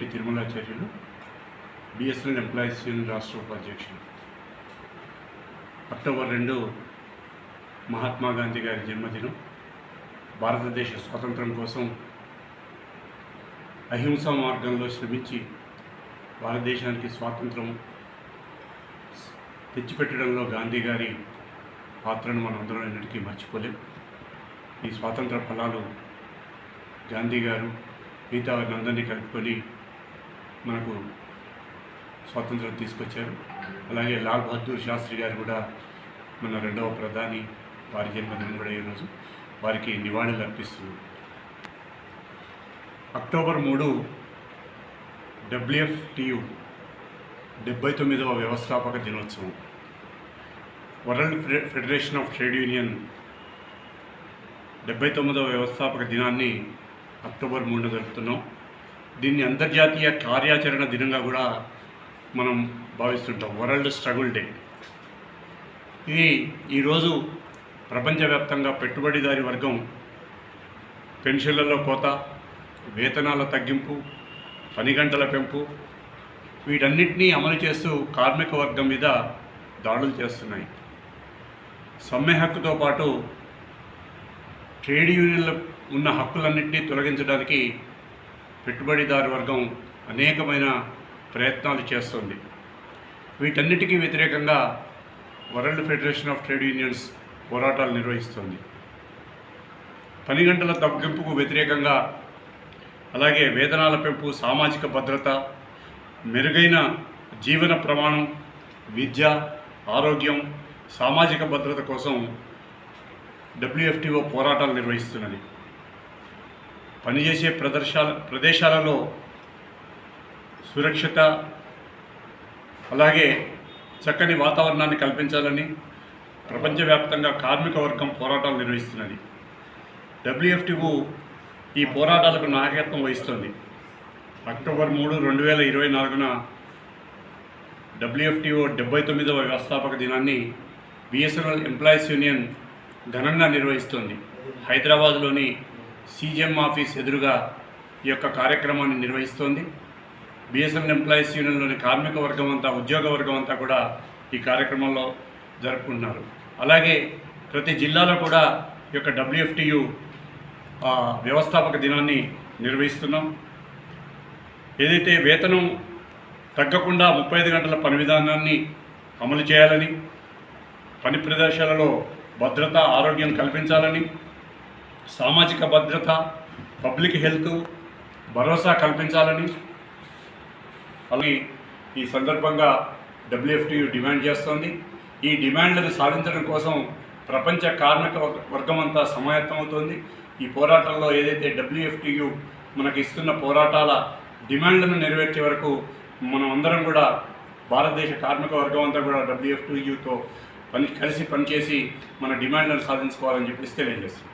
Remireddy Tirumalacharyulu, BSNL employees union రాష్ట్ర ఉపాధ్యక్షులు. October 2 Mahatma Gandhi గారి జన్మదినం. భారతదేశ స్వాతంత్రం కోసం అహింసా మార్గంలో శ్రమించి భారతదేశానికి స్వాతంత్రం తెచ్చిపెట్టడంలో గాంధీ గారి పాత్రను మనందరం ఎన్నటికీ మర్చిపోలేం. ఈ స్వాతంత్ర ఫలాలు గాంధీ గారు మిగతా వారిని కలుపుకొని మనకు స్వాతంత్రం తీసుకొచ్చారు. అలాగే లాల్ బహదూర్ శాస్త్రి గారు కూడా మన 2వ ప్రధాని, వారి జన్మదినం కూడా ఈరోజు. వారికి నివాళులు అర్పిస్తున్నాం. అక్టోబర్ 3 WFTU 79వ వ్యవస్థాపక దినోత్సవం. World federation of trade union 79వ వ్యవస్థాపక దినాన్ని అక్టోబర్ 3 జరుపుతున్నాం. దీన్ని అంతర్జాతీయ కార్యాచరణ దినంగా కూడా మనం భావిస్తుంటాం. World struggle day. ఇది ఈరోజు ప్రపంచవ్యాప్తంగా పెట్టుబడిదారీ వర్గం పెన్షన్లలో కోత, వేతనాల తగ్గింపు, పని గంటల పెంపు, వీటన్నిటినీ అమలు చేస్తూ కార్మిక వర్గం మీద దాడులు చేస్తున్నాయి. సమ్మె హక్కుతో పాటు ట్రేడ్ యూనియన్లు ఉన్న హక్కులన్నింటినీ తొలగించడానికి పెట్టుబడిదారు వర్గం అనేకమైన ప్రయత్నాలు చేస్తుంది. వీటన్నిటికీ వ్యతిరేకంగా world federation of trade unions పోరాటాలు నిర్వహిస్తుంది. పని గంటల తగ్గింపుకు వ్యతిరేకంగా, అలాగే వేతనాల పెంపు, సామాజిక భద్రత, మెరుగైన జీవన ప్రమాణం, విద్య, ఆరోగ్యం, సామాజిక భద్రత కోసం WFTO పోరాటాలు నిర్వహిస్తున్నది. పనిచేసే ప్రదేశాలలో సురక్షిత, అలాగే చక్కని వాతావరణాన్ని కల్పించాలని ప్రపంచవ్యాప్తంగా కార్మిక వర్గం పోరాటాలు నిర్వహిస్తున్నది. WFTO ఈ పోరాటాలకు నాయకత్వం వహిస్తుంది. అక్టోబర్ 3, 2024న WFTO 79వ వ్యవస్థాపక దినాన్ని బిఎస్ఎన్ఎల్ ఎంప్లాయీస్ యూనియన్ ఘనంగా నిర్వహిస్తుంది. హైదరాబాద్లోని CGM ఆఫీస్ ఎదురుగా ఈ యొక్క కార్యక్రమాన్ని నిర్వహిస్తోంది. బిఎస్ఎన్ఎల్ ఎంప్లాయీస్ యూనియన్లోని కార్మిక వర్గం అంతా, ఉద్యోగ వర్గం అంతా కూడా ఈ కార్యక్రమంలో జరుపుకుంటున్నారు. అలాగే ప్రతి జిల్లాలో కూడా ఈ యొక్క WFTO వ్యవస్థాపక దినాన్ని నిర్వహిస్తున్నాం. ఏదైతే వేతనం తగ్గకుండా 35 గంటల పని విధానాన్ని అమలు చేయాలని, పని ప్రదేశాలలో భద్రత, ఆరోగ్యం కల్పించాలని, సామాజిక భద్రత, పబ్లిక్ హెల్త్ భరోసా కల్పించాలని అలాగే ఈ సందర్భంగా WFTO డిమాండ్ చేస్తోంది. ఈ డిమాండ్లను సాధించడం కోసం ప్రపంచ కార్మిక వర్గం అంతా సమాయత్తమవుతోంది. ఈ పోరాటంలో ఏదైతే WFTO మనకి ఇస్తున్న పోరాటాల డిమాండ్లను నెరవేర్చే వరకు మనం అందరం కూడా, భారతదేశ కార్మిక వర్గం అంతా కూడా WFTOతో కలిసి పనిచేసి మన డిమాండ్లను సాధించుకోవాలని చెప్పేసి తెలియజేస్తాం.